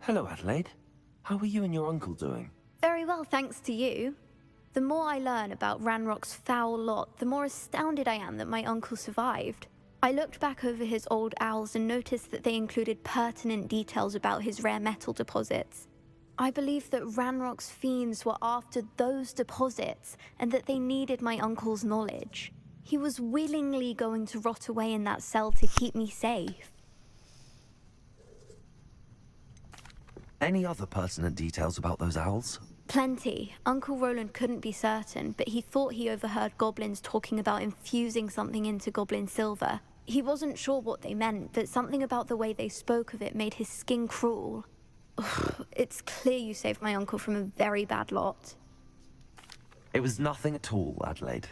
Hello, Adelaide. How are you and your uncle doing? Very well, thanks to you. The more I learn about Ranrock's foul lot, the more astounded I am that my uncle survived. I looked back over his old owls and noticed that they included pertinent details about his rare metal deposits. I believe that Ranrock's fiends were after those deposits and that they needed my uncle's knowledge. He was willingly going to rot away in that cell to keep me safe. Any other pertinent details about those owls? Plenty. Uncle Roland couldn't be certain, but he thought he overheard goblins talking about infusing something into goblin silver. He wasn't sure what they meant, but something about the way they spoke of it made his skin crawl. It's clear you saved my uncle from a very bad lot. It was nothing at all, Adelaide.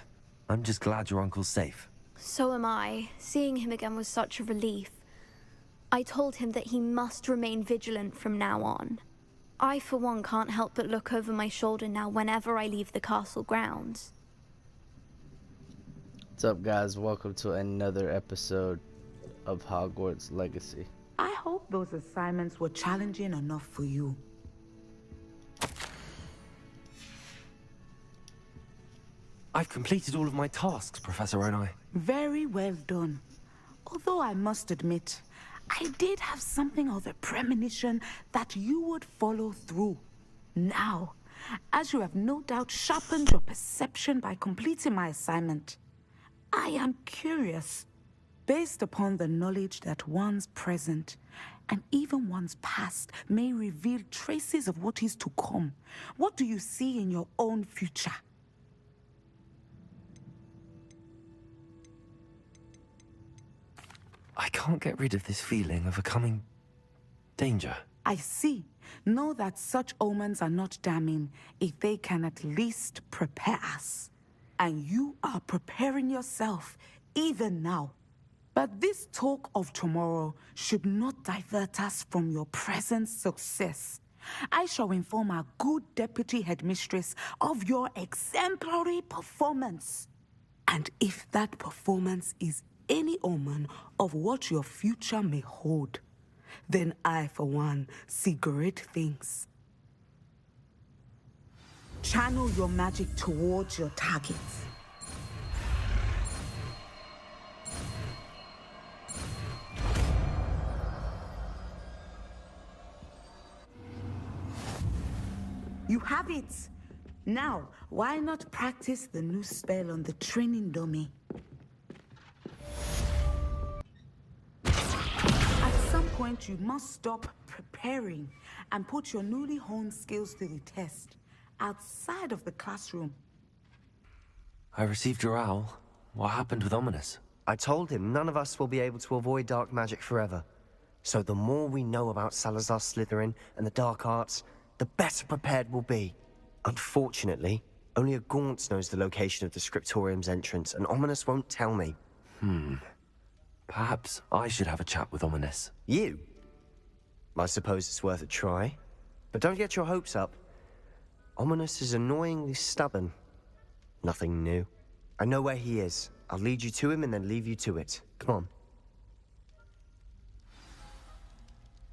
I'm just glad your uncle's safe. So am I. Seeing him again was such a relief. I told him that he must remain vigilant from now on. I, for one, can't help but look over my shoulder now whenever I leave the castle grounds. What's up, guys? Welcome to another episode of Hogwarts Legacy. I hope those assignments were challenging enough for you. I've completed all of my tasks, Professor Onai. Very well done. Although I must admit, I did have something of a premonition that you would follow through. Now, as you have no doubt sharpened your perception by completing my assignment, I am curious, based upon the knowledge that one's present and even one's past may reveal traces of what is to come. What do you see in your own future? I can't get rid of this feeling of a coming danger. I see. Know that such omens are not damning if they can at least prepare us. And you are preparing yourself, even now. But this talk of tomorrow should not divert us from your present success. I shall inform our good deputy headmistress of your exemplary performance. And if that performance is any omen of what your future may hold, then I, for one, see great things. Channel your magic towards your targets. You have it! Now, why not practice the new spell on the training dummy? At some point, you must stop preparing and put your newly honed skills to the test outside of the classroom. I received your owl. What happened with Ominous? I told him none of us will be able to avoid dark magic forever. So the more we know about Salazar Slytherin and the dark arts, the better prepared we'll be. Unfortunately, only a Gaunt knows the location of the Scriptorium's entrance, and Ominous won't tell me. Perhaps I should have a chat with Ominous. You? I suppose it's worth a try. But don't get your hopes up. Ominous is annoyingly stubborn. Nothing new. I know where he is. I'll lead you to him and then leave you to it. Come on.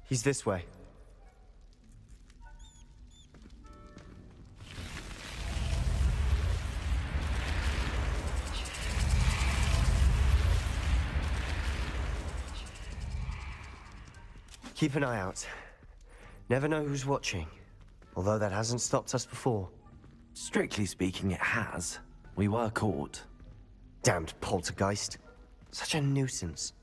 He's this way. Keep an eye out. Never know who's watching. Although that hasn't stopped us before. Strictly speaking, it has. We were caught. Damned poltergeist. Such a nuisance.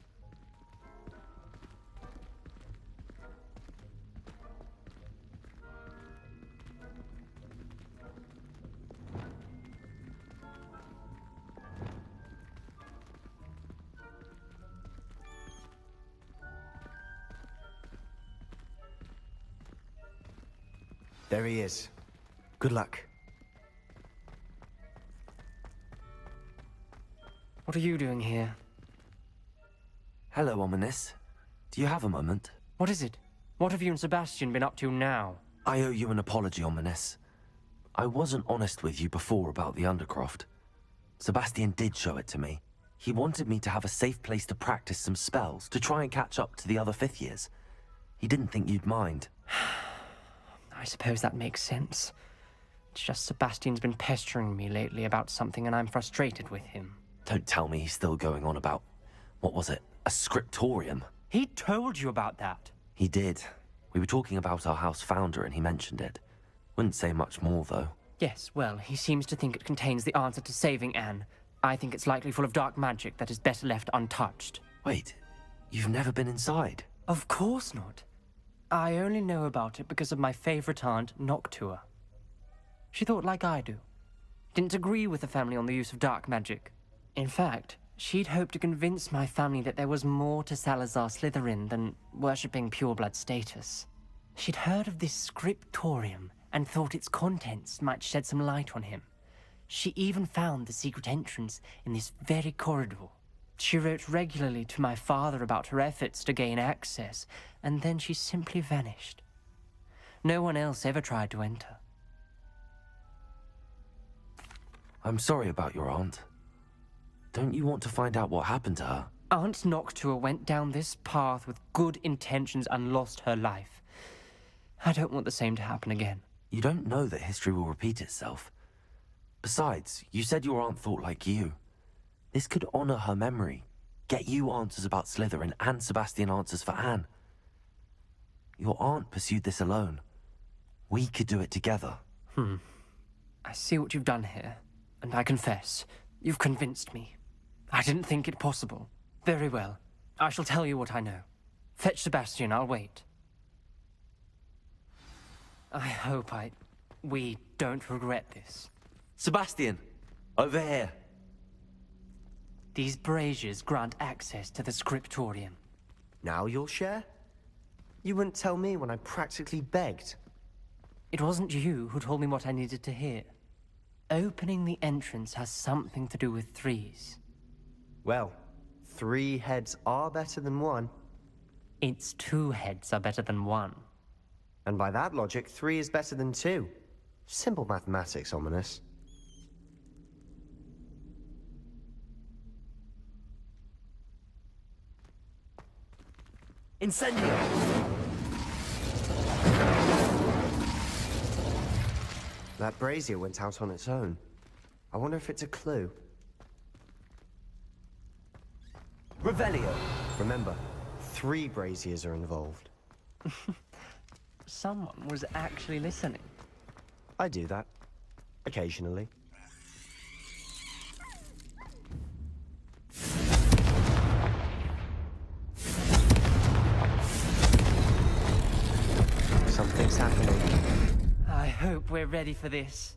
There he is. Good luck. What are you doing here? Hello, Ominous. Do you have a moment? What is it? What have you and Sebastian been up to now? I owe you an apology, Ominous. I wasn't honest with you before about the Undercroft. Sebastian did show it to me. He wanted me to have a safe place to practice some spells, to try and catch up to the other 5th years. He didn't think you'd mind. I suppose that makes sense. It's just Sebastian's been pestering me lately about something and I'm frustrated with him. Don't tell me he's still going on about, what was it, a scriptorium? He told you about that. He did. We were talking about our house founder and he mentioned it. Wouldn't say much more, though. Yes, well, he seems to think it contains the answer to saving Anne. I think it's likely full of dark magic that is better left untouched. Wait, you've never been inside? Of course not. I only know about it because of my favorite aunt, Noctua. She thought like I do. Didn't agree with the family on the use of dark magic. In fact, she'd hoped to convince my family that there was more to Salazar Slytherin than worshipping pureblood status. She'd heard of this scriptorium and thought its contents might shed some light on him. She even found the secret entrance in this very corridor. She wrote regularly to my father about her efforts to gain access, and then she simply vanished. No one else ever tried to enter. I'm sorry about your aunt. Don't you want to find out what happened to her? Aunt Noctua went down this path with good intentions and lost her life. I don't want the same to happen again. You don't know that history will repeat itself. Besides, you said your aunt thought like you. This could honor her memory, get you answers about Slytherin and Sebastian answers for Anne. Your aunt pursued this alone. We could do it together. I see what you've done here, and I confess, you've convinced me. I didn't think it possible. Very well. I shall tell you what I know. Fetch Sebastian, I'll wait. I hope we don't regret this. Sebastian! Over here! These braziers grant access to the scriptorium. Now you'll share? You wouldn't tell me when I practically begged. It wasn't you who told me what I needed to hear. Opening the entrance has something to do with threes. Well, 3 heads are better than 1. Its 2 heads are better than 1. And by that logic, 3 is better than 2. Simple mathematics, Ominous. Incendio! That brazier went out on its own. I wonder if it's a clue. Revelio! Remember, 3 braziers are involved. Someone was actually listening. I do that. Occasionally. Something's happening. I hope we're ready for this.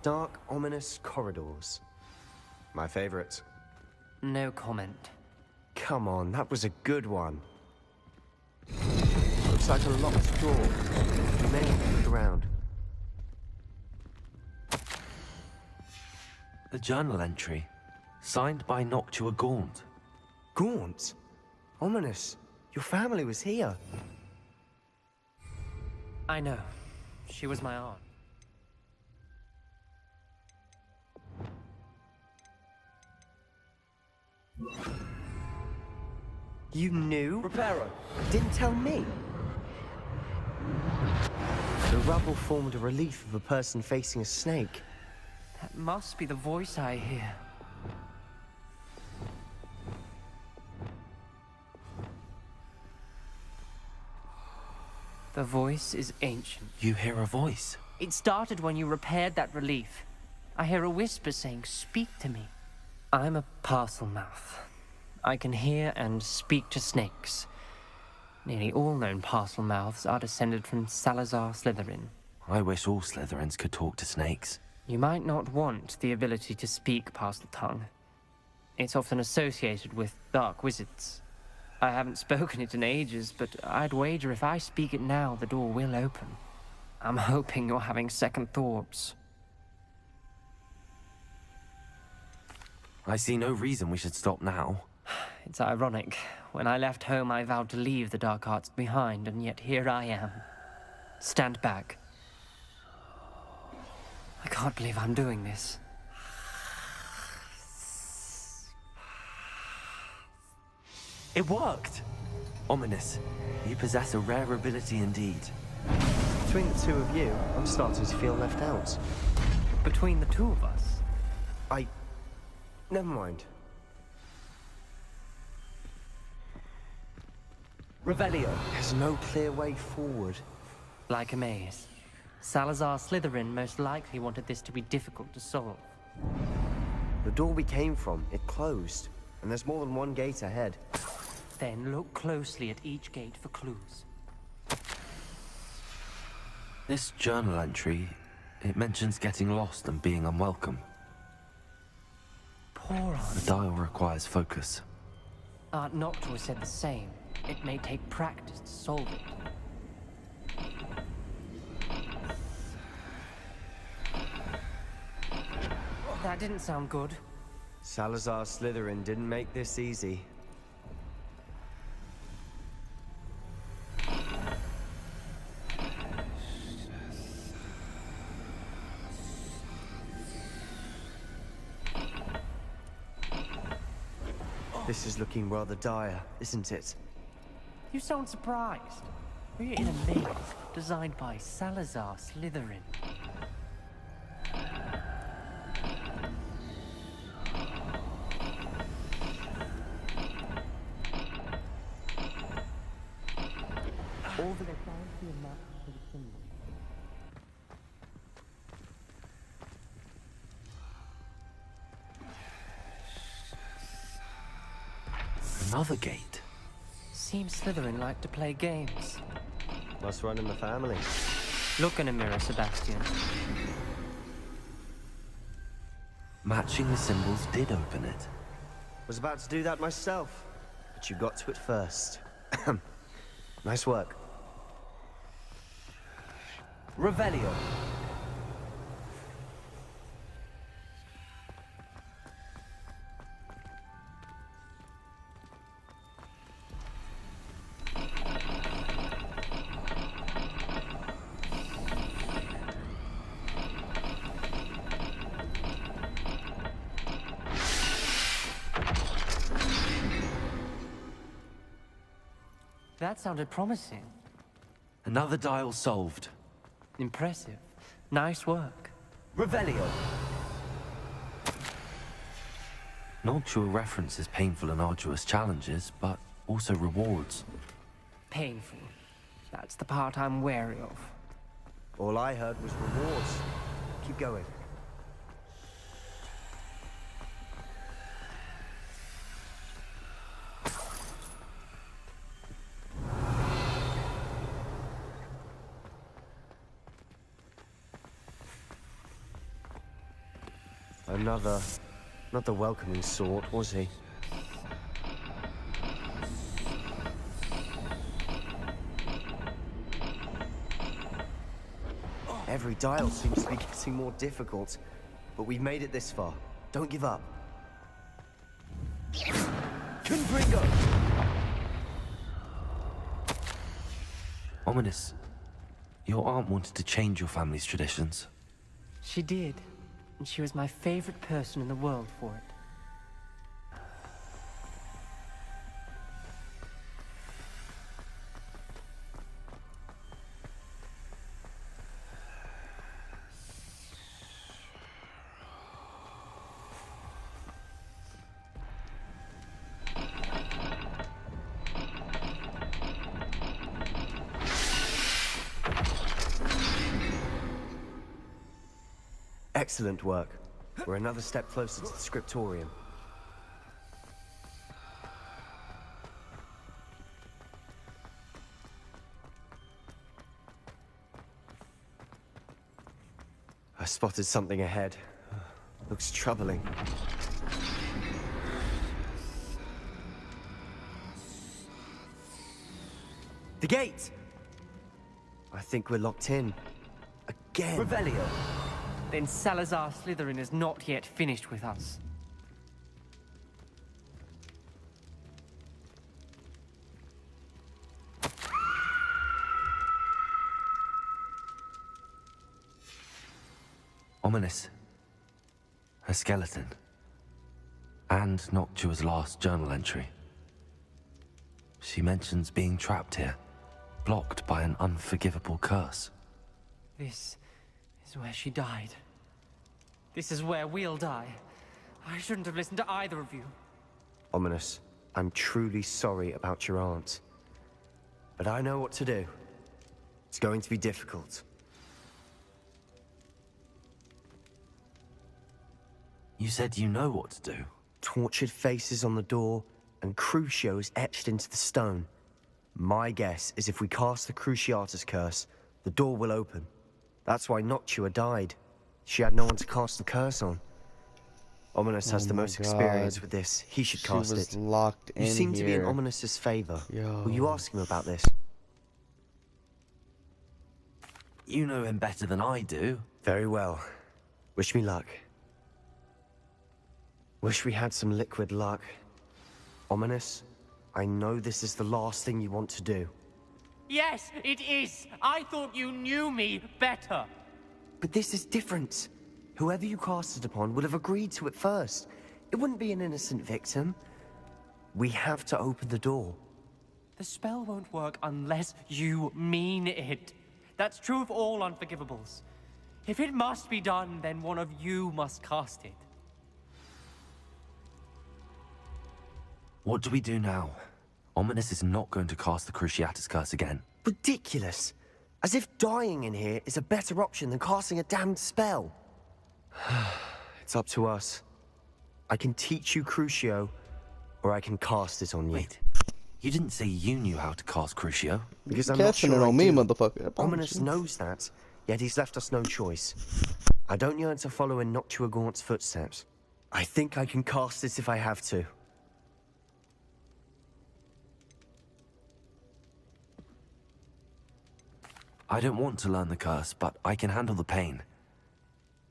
Dark, ominous corridors. My favorite. No comment. Come on, that was a good one. Looks like a locked door. You may have to look around. The journal entry. Signed by Noctua Gaunt. Gaunt? Ominous. Your family was here. I know. She was my aunt. You knew? Reparo! Didn't tell me. The rubble formed a relief of a person facing a snake. That must be the voice I hear. The voice is ancient. You hear a voice. It started when you repaired that relief. I hear a whisper saying, "Speak to me." I'm a parcel mouth. I can hear and speak to snakes. Nearly all known parcel mouths are descended from Salazar Slytherin. I wish all Slytherins could talk to snakes. You might not want the ability to speak parcel tongue. It's often associated with dark wizards. I haven't spoken it in ages, but I'd wager if I speak it now, the door will open. I'm hoping you're having second thoughts. I see no reason we should stop now. It's ironic. When I left home, I vowed to leave the dark arts behind, and yet here I am. Stand back. I can't believe I'm doing this. It worked! Ominous, you possess a rare ability indeed. Between the two of you, I'm starting to feel left out. Between the two of us, Never mind. Revelio. There's no clear way forward. like a maze. Salazar Slytherin most likely wanted this to be difficult to solve. The door we came from, it closed. And there's more than one gate ahead. Then look closely at each gate for clues. This journal entry, it mentions getting lost and being unwelcome. Poor The Aunt. dial requires focus. Aunt Noctua said the same. It may take practice to solve it. That didn't sound good. Salazar Slytherin didn't make this easy. This is looking rather dire, isn't it? You sound surprised. We're in a maze designed by Salazar Slytherin. All that I found here maps to the symbol. Another gate. Seems Slytherin like to play games. Must run in the family. Look in a mirror, Sebastian. Matching the symbols did open it. Was about to do that myself, but you got to it first. Nice work. Revelio. That sounded promising. Another dial solved. Impressive. Nice work. Revelio. Noctua references painful and arduous challenges, but also rewards. Painful. That's the part I'm wary of. All I heard was rewards. Keep going. Not the welcoming sort, was he? Every dial seems to be getting more difficult, but we've made it this far. Don't give up. Confringo. Ominous, your aunt wanted to change your family's traditions. She did. And she was my favorite person in the world for it. Excellent work. We're another step closer to the scriptorium. I spotted something ahead. Looks troubling. The gate! I think we're locked in. Again. Revelio. Then Salazar Slytherin is not yet finished with us. Ominous. A skeleton. And Noctua's last journal entry. She mentions being trapped here, blocked by an unforgivable curse. This is where she died. This is where we'll die. I shouldn't have listened to either of you. Ominous, I'm truly sorry about your aunt. But I know what to do. It's going to be difficult. You said you know what to do. Tortured faces on the door, and Crucios etched into the stone. My guess is if we cast the Cruciatus curse, the door will open. That's why Noctua died. She had no one to cast the curse on. Ominous has the most experience with this. He should cast it. Locked in You seem to be in here. Ominous's favor. Yo. Will you ask him about this? You know him better than I do. Very well. Wish me luck. Wish we had some liquid luck. Ominous, I know this is the last thing you want to do. Yes, it is. I thought you knew me better. But this is different. Whoever you cast it upon would have agreed to it first. It wouldn't be an innocent victim. We have to open the door. The spell won't work unless you mean it. That's true of all unforgivables. If it must be done, then one of you must cast it. What do we do now? Ominous is not going to cast the Cruciatus curse again. Ridiculous. As if dying in here is a better option than casting a damned spell. It's up to us. I can teach you Crucio, or I can cast it on you. Wait, you didn't say you knew how to cast Crucio. Because I'm not Casting sure it I on me, do. motherfucker. I promise Ominous you. knows that, yet he's left us no choice. I don't yearn to follow in Noctua Gaunt's footsteps. I think I can cast it if I have to. I don't want to learn the curse, but I can handle the pain.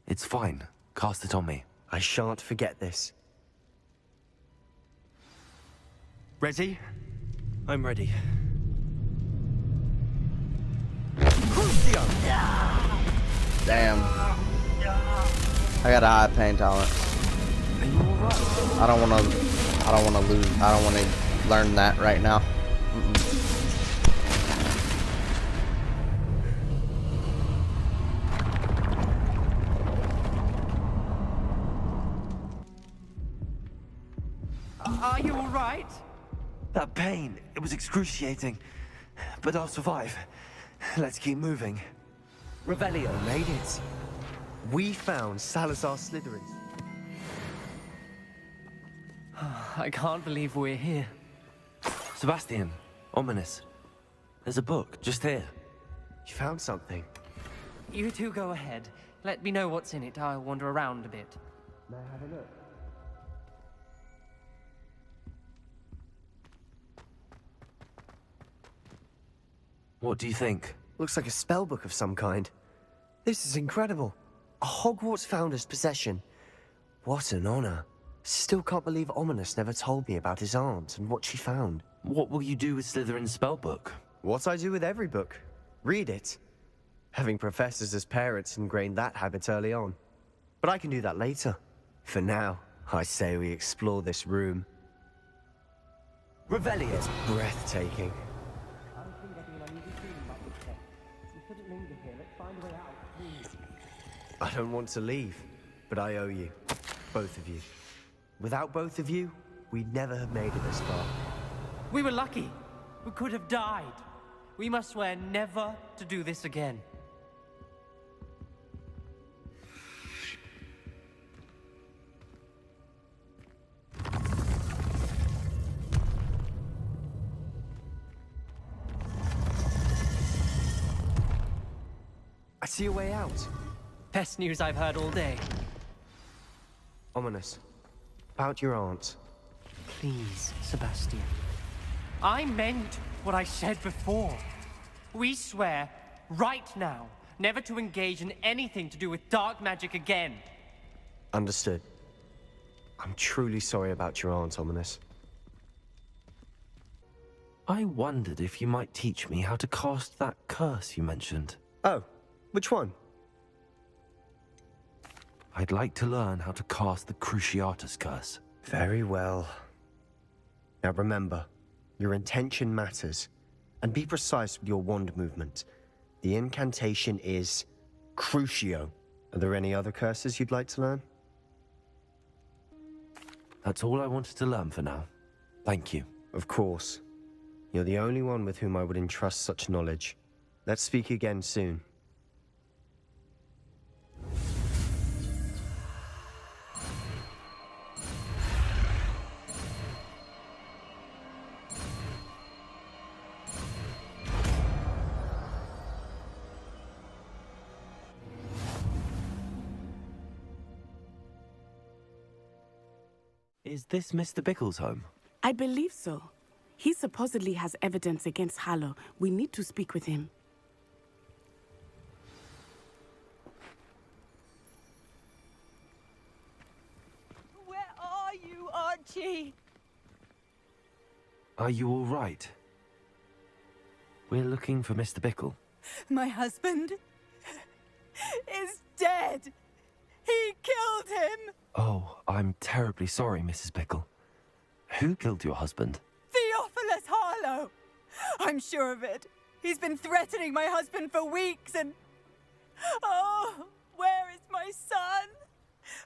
It's fine. Cast it on me. I shan't forget this. Ready? I'm ready. Damn. I got a high pain tolerance. I don't want to learn that right now. Are you all right? That pain, it was excruciating. But I'll survive. Let's keep moving. Revelio made it. We found Salazar Slytherin. I can't believe we're here. Sebastian, Ominous. There's a book, just here. You found something. You two go ahead. Let me know what's in it. I'll wander around a bit. May I have a look? What do you think? Looks like a spell book of some kind. This is incredible. A Hogwarts founder's possession. What an honor. Still can't believe Ominous never told me about his aunt and what she found. What will you do with Slytherin's spellbook? What I do with every book. Read it. Having professors as parents ingrained that habit early on. But I can do that later. For now, I say we explore this room. Revelio! It's breathtaking. I don't want to leave, but I owe you. Both of you. Without both of you, we'd never have made it this far. We were lucky. We could have died. We must swear never to do this again. I see a way out. Best news I've heard all day. Ominous. About your aunt. Please, Sebastian. I meant what I said before. We swear, right now, never to engage in anything to do with dark magic again. Understood. I'm truly sorry about your aunt, Ominous. I wondered if you might teach me how to cast that curse you mentioned. Oh, which one? I'd like to learn how to cast the Cruciatus curse. Very well. Now remember, Your intention matters. And be precise with your wand movement. The incantation is Crucio. Are there any other curses you'd like to learn? That's all I wanted to learn for now. Thank you. Of course. You're the only one with whom I would entrust such knowledge. Let's speak again soon. Is this Mr. Bickle's home? I believe so. He supposedly has evidence against Harlow. We need to speak with him. Where are you, Archie? Are you all right? We're looking for Mr. Bickle. My husband is dead. He killed him. Oh, I'm terribly sorry, Mrs. Bickle. Who killed your husband? Theophilus Harlow. I'm sure of it. He's been threatening my husband for weeks and... Oh, where is my son?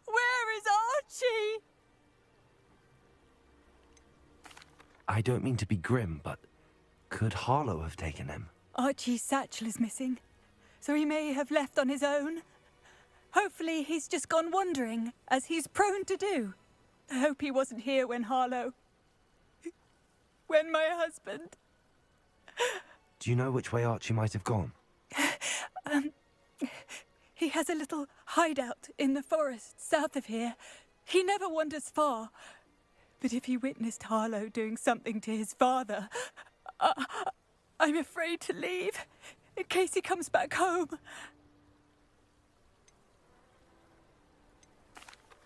Where is Archie? I don't mean to be grim, but could Harlow have taken him? Archie's satchel is missing, so he may have left on his own. Hopefully he's just gone wandering, as he's prone to do. I hope he wasn't here when Harlow... when my husband... Do you know which way Archie might have gone? He has a little hideout in the forest south of here. He never wanders far. But if he witnessed Harlow doing something to his father, I'm afraid to leave, in case he comes back home.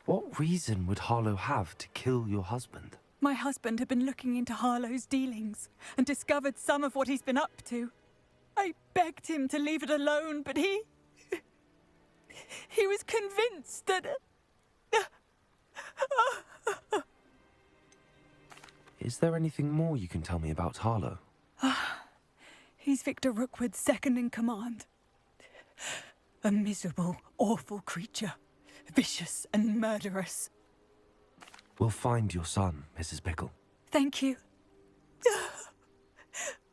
What reason would Harlow have to kill your husband? My husband had been looking into Harlow's dealings and discovered some of what he's been up to. I begged him to leave it alone, but he was convinced that... Is there anything more you can tell me about Harlow? He's Victor Rookwood's second in command. A miserable, awful creature. Vicious and murderous. We'll find your son, Mrs. Bickle. Thank you.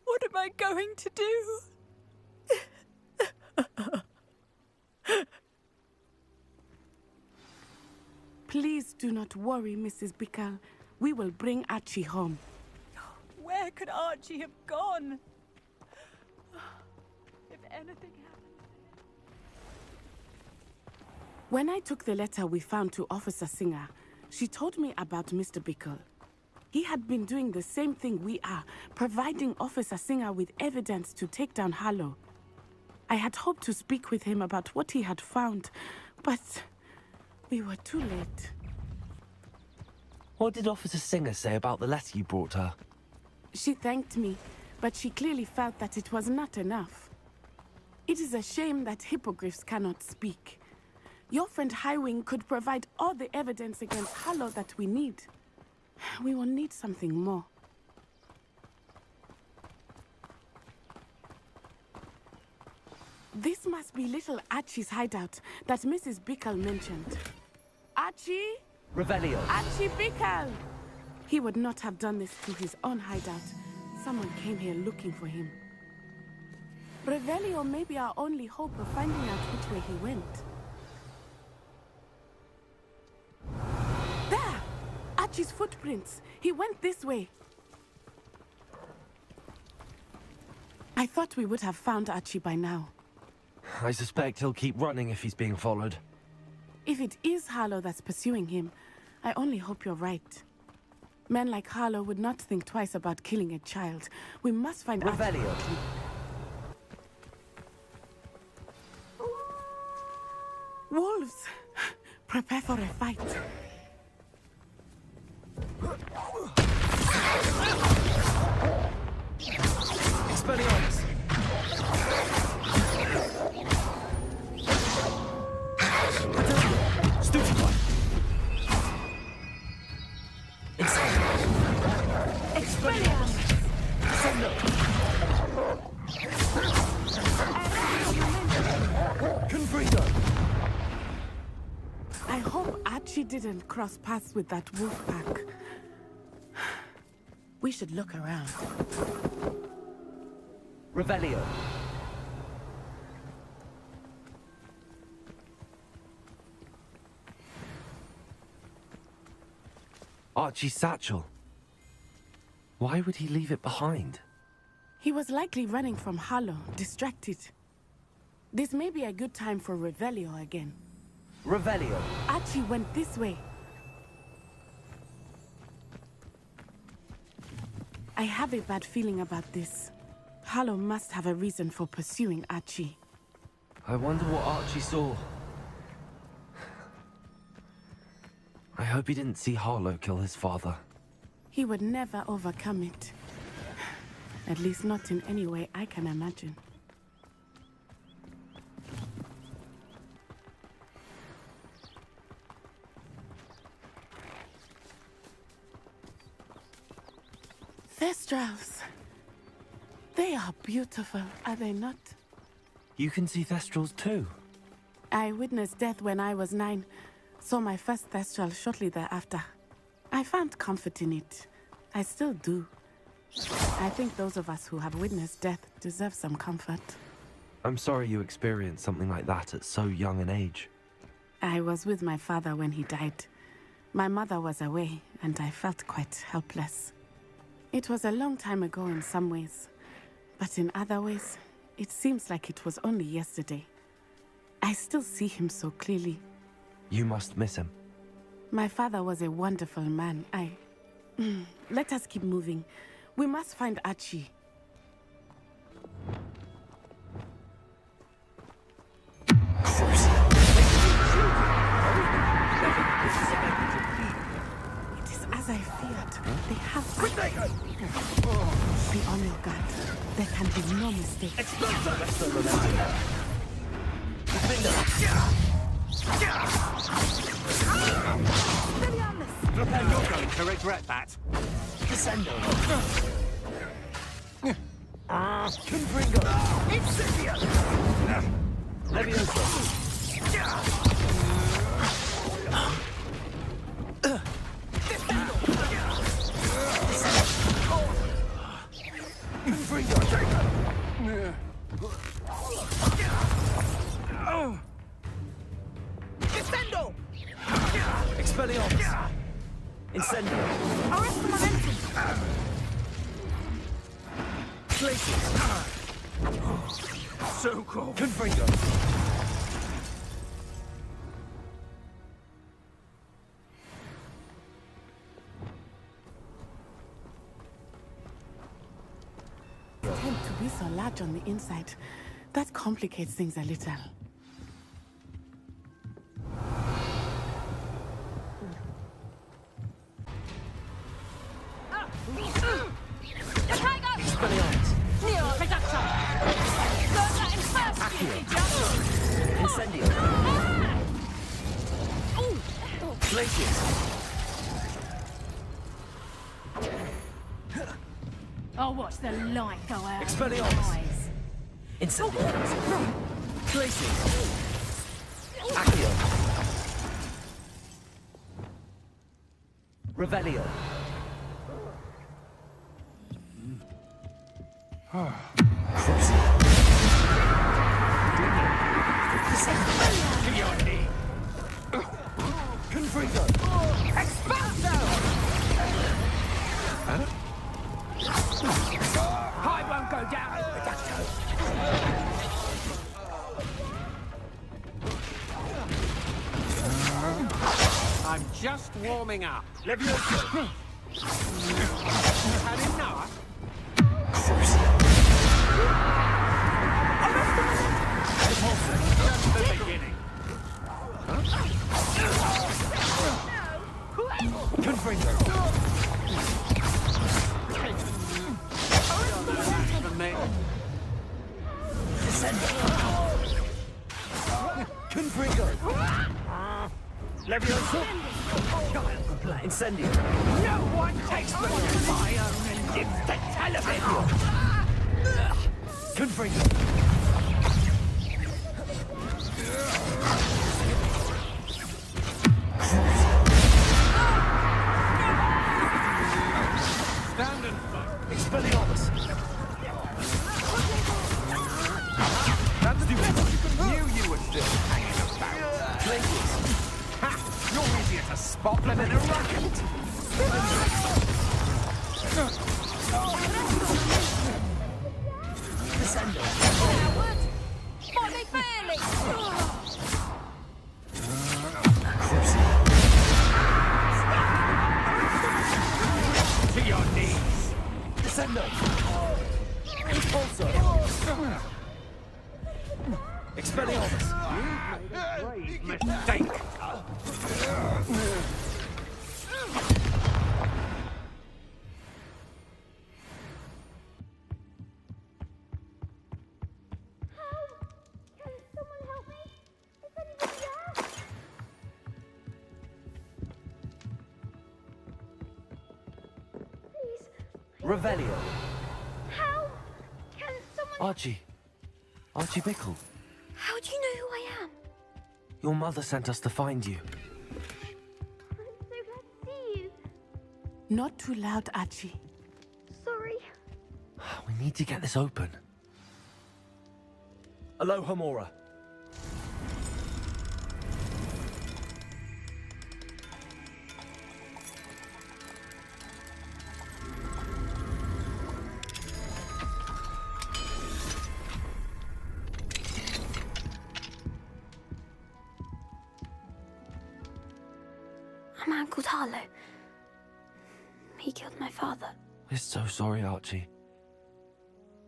What am I going to do? Please do not worry, Mrs. Bickle. We will bring Archie home. Where could Archie have gone? If anything happened... When I took the letter we found to Officer Singer, she told me about Mr. Bickle. He had been doing the same thing we are, providing Officer Singer with evidence to take down Harlow. I had hoped to speak with him about what he had found, but we were too late. What did Officer Singer say about the letter you brought her? She thanked me, but she clearly felt that it was not enough. It is a shame that hippogriffs cannot speak. Your friend Highwing could provide all the evidence against Harlow that we need. We will need something more. This must be little Archie's hideout that Mrs. Bickle mentioned. Archie? Revelio. Archie Bickle! He would not have done this to his own hideout. Someone came here looking for him. Revelio may be our only hope of finding out which way he went. There! Archie's footprints. He went this way. I thought we would have found Archie by now. I suspect he'll keep running if he's being followed. If it is Harlow that's pursuing him, I only hope you're right. Men like Harlow would not think twice about killing a child. We must find Revelio. Archie. Wolves! Prepare for a fight. Expelliarmus! Stupefy! Inside! Expelliarmus! didn't cross paths with that wolf pack. We should look around. Revelio. Archie's satchel. Why would he leave it behind? He was likely running from Harlow, distracted. This may be a good time for Revelio again. Revelio. Archie went this way. I have a bad feeling about this. Harlow must have a reason for pursuing Archie. I wonder what Archie saw. I hope he didn't see Harlow kill his father. He would never overcome it. At least not in any way I can imagine. Thestrals. They are beautiful, are they not? You can see Thestrals too. I witnessed death when I was 9. Saw my first Thestral shortly thereafter. I found comfort in it. I still do. I think those of us who have witnessed death deserve some comfort. I'm sorry you experienced something like that at so young an age. I was with my father when he died. My mother was away, and I felt quite helpless. It was a long time ago in some ways, but in other ways, it seems like it was only yesterday. I still see him so clearly. You must miss him. My father was a wonderful man. Let us keep moving. We must find Archie. It is as I feared. They have Archie. Be on your guard. There can be no mistake. Prepare your going to regret that. Descendo. Confringo. Incendio. Levioso. Confringo. Descendo. Expelliarmus. Incendio. Arrest the momentum. Glacius. So cool. Confringo. Tend to be so large on the inside. That complicates things a little. Incendio. Glacius. I'll watch the light go out of your Expelliarmus. eyes. Incendio. Glacius. Accio. Revelio. Confringo. Expanso. I won't go down. I'm just warming up. Levioso. Had enough? Just the beginning. Confringo. For me. Descendo. Confringo. Levioso. Incendio. No one takes the fire and lives to tell of it. Confringo. Stand and fight. Expelliarmus! That's the best you can do. Knew you were still hanging about. Ha! You're easier to spot than in a rocket. Bobby Fairley! To your knees. Descendo! Impulso! Expelliarmus! Grave mistake. Can someone help me? Is anybody there? Please. Revelio! How can someone... Archie! Archie Bickle! How do you know who I am? Your mother sent us to find you. I'm so glad to see you. Not too loud, Archie. Sorry. We need to get this open. Aloha Mora. A man called Harlow. He killed my father. We're so sorry, Archie.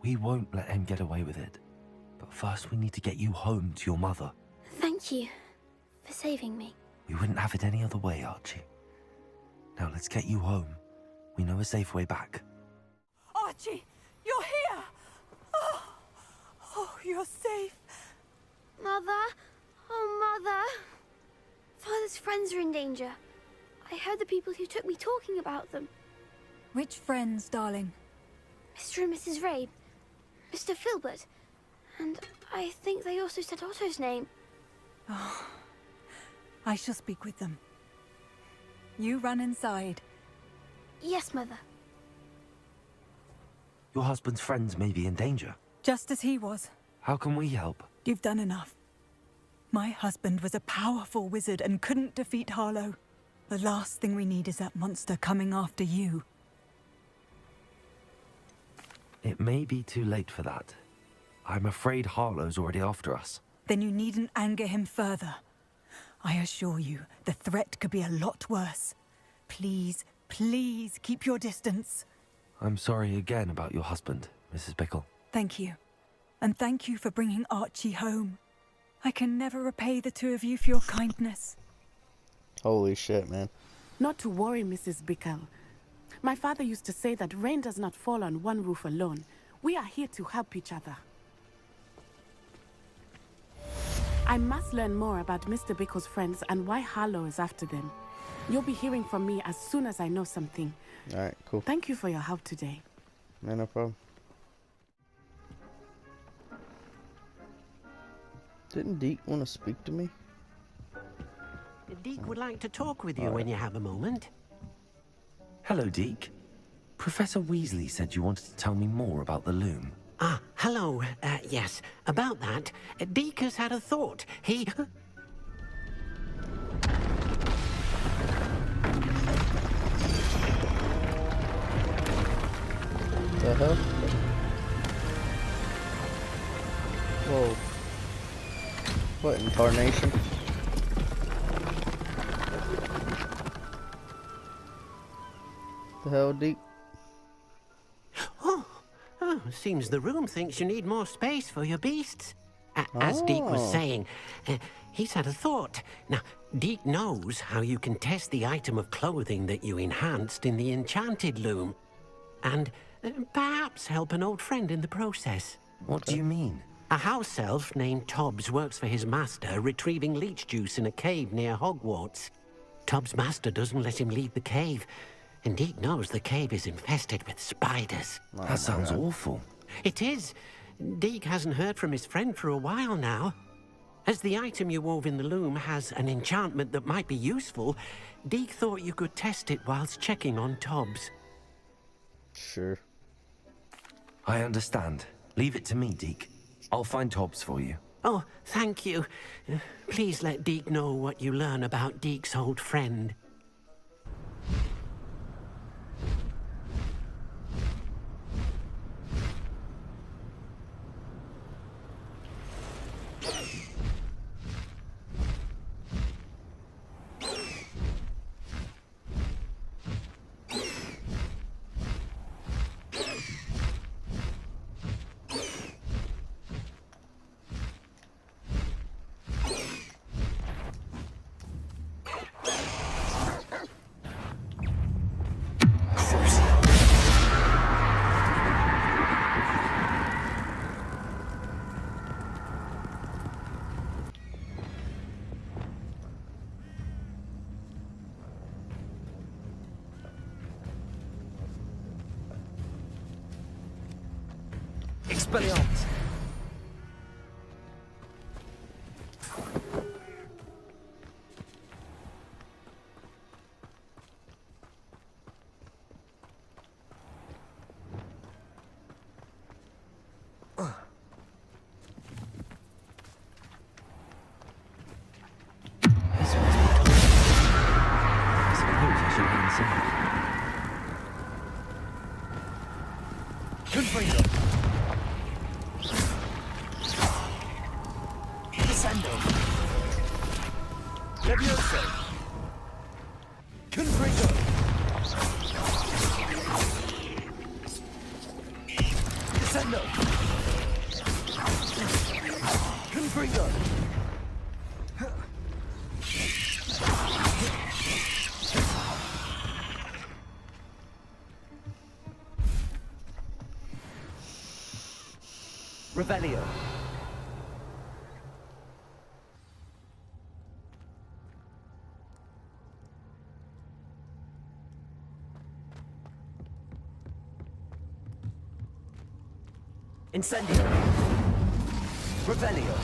We won't let him get away with it. But first we need to get you home to your mother. Thank you for saving me. We wouldn't have it any other way, Archie. Now let's get you home. We know a safe way back. Archie, you're here! Oh, you're safe. Mother? Oh, Mother. Father's friends are in danger. I heard the people who took me talking about them. Which friends, darling? Mr. and Mrs. Rabe. Mr. Filbert. And I think they also said Otto's name. Oh, I shall speak with them. You run inside. Yes, Mother. Your husband's friends may be in danger. Just as he was. How can we help? You've done enough. My husband was a powerful wizard and couldn't defeat Harlow. The last thing we need is that monster coming after you. It may be too late for that. I'm afraid Harlow's already after us. Then you needn't anger him further. I assure you, the threat could be a lot worse. Please, please keep your distance. I'm sorry again about your husband, Mrs. Bickle. Thank you. And thank you for bringing Archie home. I can never repay the two of you for your kindness. Holy shit, man. Not to worry, Mrs. Bickle. My father used to say that rain does not fall on one roof alone. We are here to help each other. I must learn more about Mr. Bickle's friends and why Harlow is after them. You'll be hearing from me as soon as I know something. Alright, cool. Thank you for your help today. Man, no problem. Didn't Deke want to speak to me? Deke would like to talk with you when you have a moment. Hello, Deke. Professor Weasley said you wanted to tell me more about the loom. Ah, hello. Yes, about that. Deke has had a thought. He... The hell? Whoa. What incarnation? The hell, Deke? Oh, seems the room thinks you need more space for your beasts. As Deke was saying, he's had a thought. Now, Deke knows how you can test the item of clothing that you enhanced in the enchanted loom. And perhaps help an old friend in the process. What do you mean? A house elf named Tobbs works for his master, retrieving leech juice in a cave near Hogwarts. Tobbs' master doesn't let him leave the cave, and Deke knows the cave is infested with spiders. That sounds awful. It is. Deke hasn't heard from his friend for a while now. As the item you wove in the loom has an enchantment that might be useful, Deke thought you could test it whilst checking on Tobbs. Sure. I understand. Leave it to me, Deke. I'll find Tobbs for you. Oh, thank you. Please let Deke know what you learn about Deke's old friend. Expelliarmus! This must be Tobbs. I suppose I should head inside. Confringo! Descendo! Levioso! Confringo! Descendo! Confringo! Revelio. Incendio. Revelio.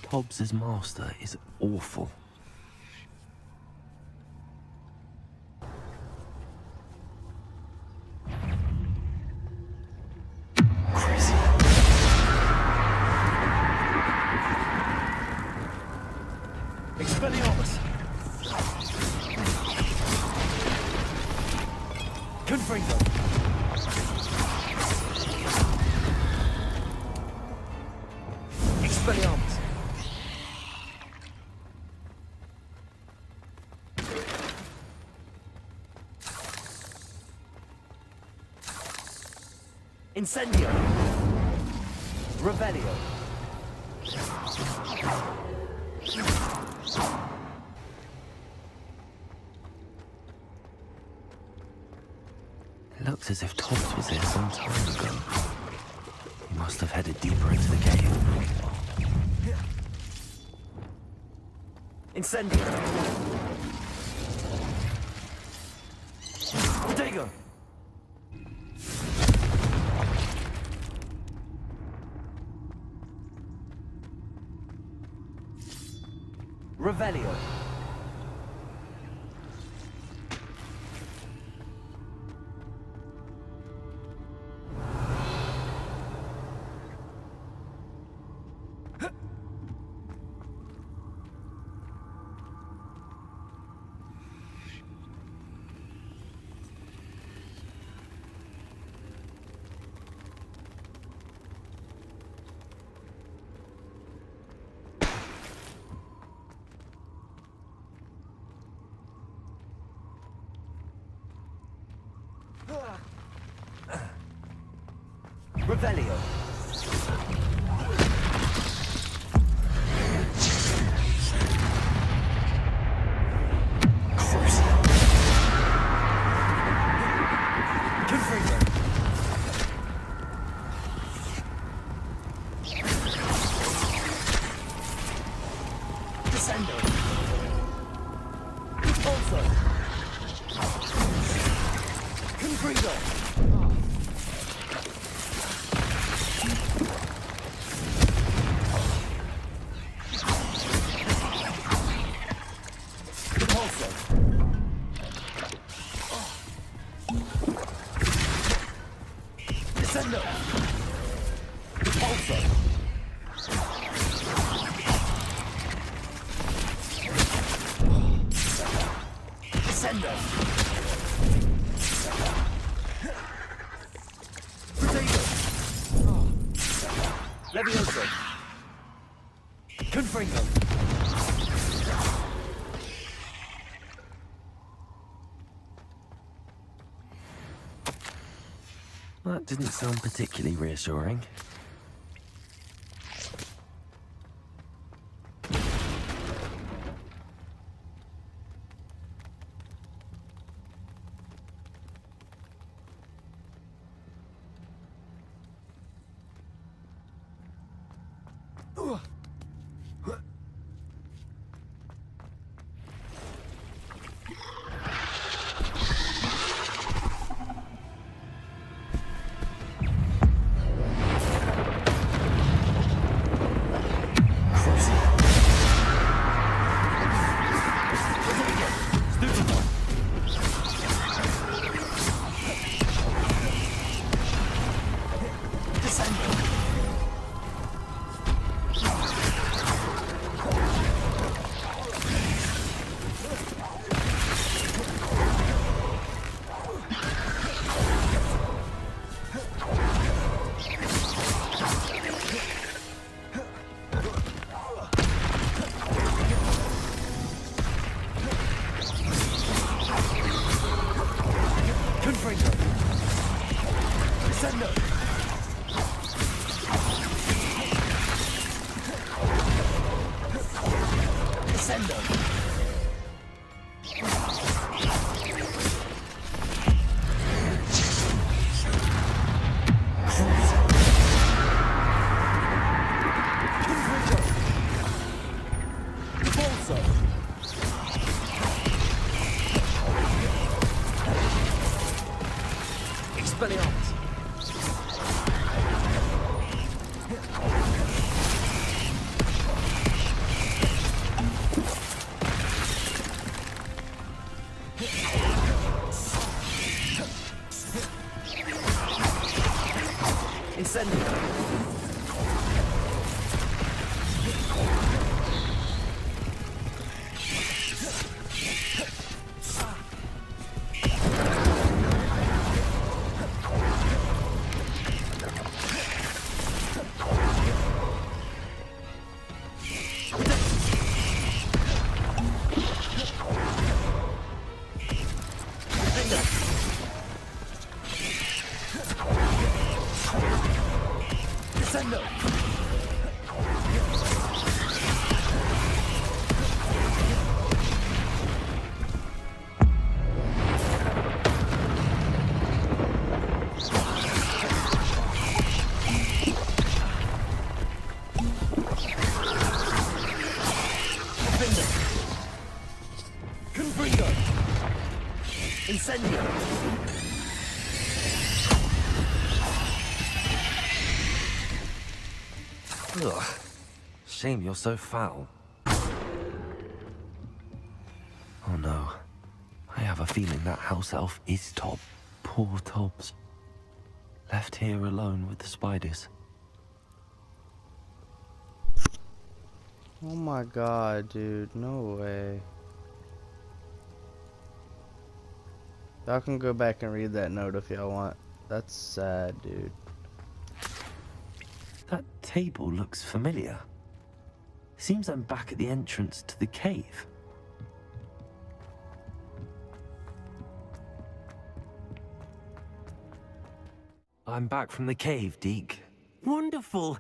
Tobbs's master is awful. Expelliarmus! Confringo! Expelliarmus! Incendio! Revelio! It looks as if Tobbs was here some time ago. He must have headed deeper into the cave. Incendio! Dagger! Revelio! Revelio. Confringo. Descendo. Also. Confringo. Descendo! Potato! Levioso! Confringo! That didn't sound particularly reassuring. Ugh. Shame you're so foul. Oh no. I have a feeling that house elf is Tob. Poor Tobbs. Left here alone with the spiders. Oh my god, dude. No way. Y'all can go back and read that note if y'all want. That's sad, dude. That table looks familiar. Seems I'm back at the entrance to the cave. I'm back from the cave, Deke. Wonderful.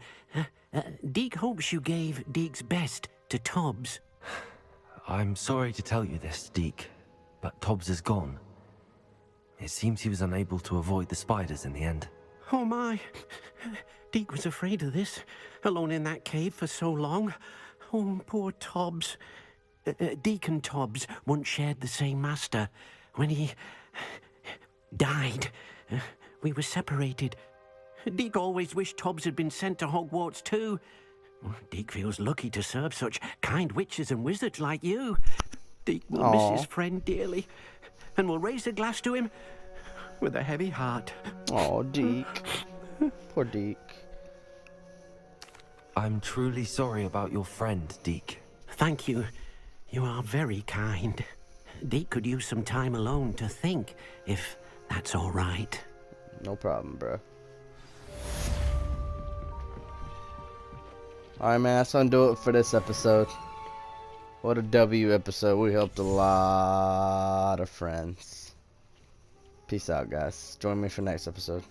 Deke hopes you gave Deke's best to Tobbs. I'm sorry to tell you this, Deke, but Tobbs is gone. It seems he was unable to avoid the spiders in the end. Oh my. Deke was afraid of this, alone in that cave for so long. Oh, poor Tobbs. Deke and Tobbs once shared the same master. When he died, we were separated. Deke always wished Tobbs had been sent to Hogwarts too. Deke feels lucky to serve such kind witches and wizards like you. Deke will miss his friend dearly, and will raise a glass to him with a heavy heart. Oh, Deke. Poor Deke. I'm truly sorry about your friend, Deke. Thank you. You are very kind. Deke could use some time alone to think, if that's all right. No problem, bro. Alright, man, that's gonna do it for this episode. What a W episode. We helped a lot of friends. Peace out, guys. Join me for next episode.